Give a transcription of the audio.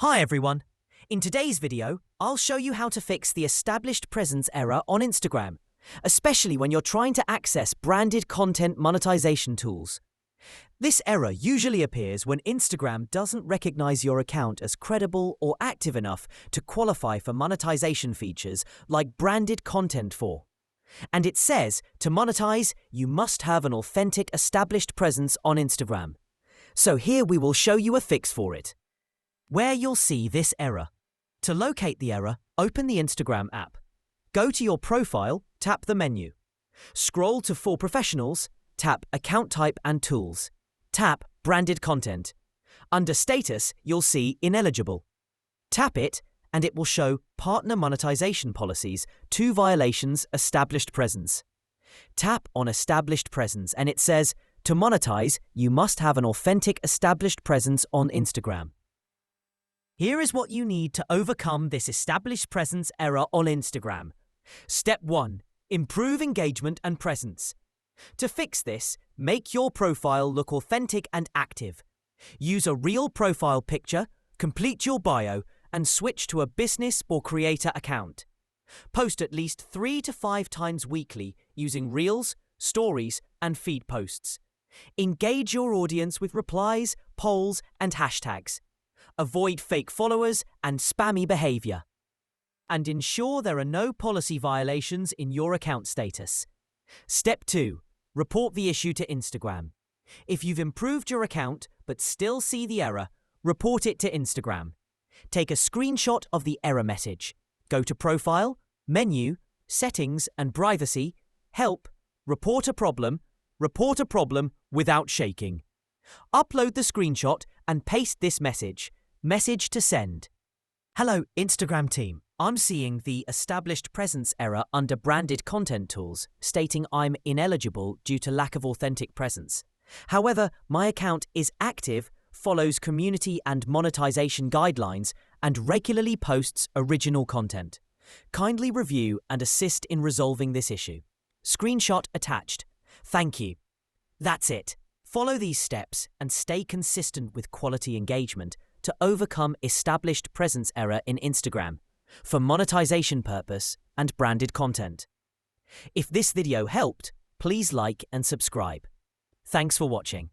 Hi everyone! In today's video, I'll show you how to fix the established presence error on Instagram, especially when you're trying to access branded content monetization tools. This error usually appears when Instagram doesn't recognize your account as credible or active enough to qualify for monetization features like branded content for. And it says, to monetize, you must have an authentic established presence on Instagram. So here we will show you a fix for it. Where you'll see this error. To locate the error, open the Instagram app. Go to your profile, tap the menu. Scroll to For Professionals, tap Account Type and Tools. Tap Branded Content. Under Status, you'll see Ineligible. Tap it, and it will show Partner Monetization Policies, 2 violations, established presence. Tap on Established Presence, and it says, to monetize, you must have an authentic established presence on Instagram. Here is what you need to overcome this established presence error on Instagram. Step 1. Improve engagement and presence. To fix this, make your profile look authentic and active. Use a real profile picture, complete your bio, and switch to a business or creator account. Post at least 3 to 5 times weekly using Reels, Stories, and feed posts. Engage your audience with replies, polls, and hashtags. Avoid fake followers and spammy behavior. And ensure there are no policy violations in your account status. Step 2. Report the issue to Instagram. If you've improved your account but still see the error, report it to Instagram. Take a screenshot of the error message. Go to Profile, Menu, Settings and Privacy, Help, Report a problem without shaking. Upload the screenshot and paste this message. Message to send. Hello, Instagram team. I'm seeing the established presence error under branded content tools, stating I'm ineligible due to lack of authentic presence. However, my account is active, follows community and monetization guidelines, and regularly posts original content. Kindly review and assist in resolving this issue. Screenshot attached. Thank you. That's it. Follow these steps and stay consistent with quality engagement to overcome established presence error in Instagram for monetization purpose and branded content. If this video helped, please like and subscribe. Thanks for watching.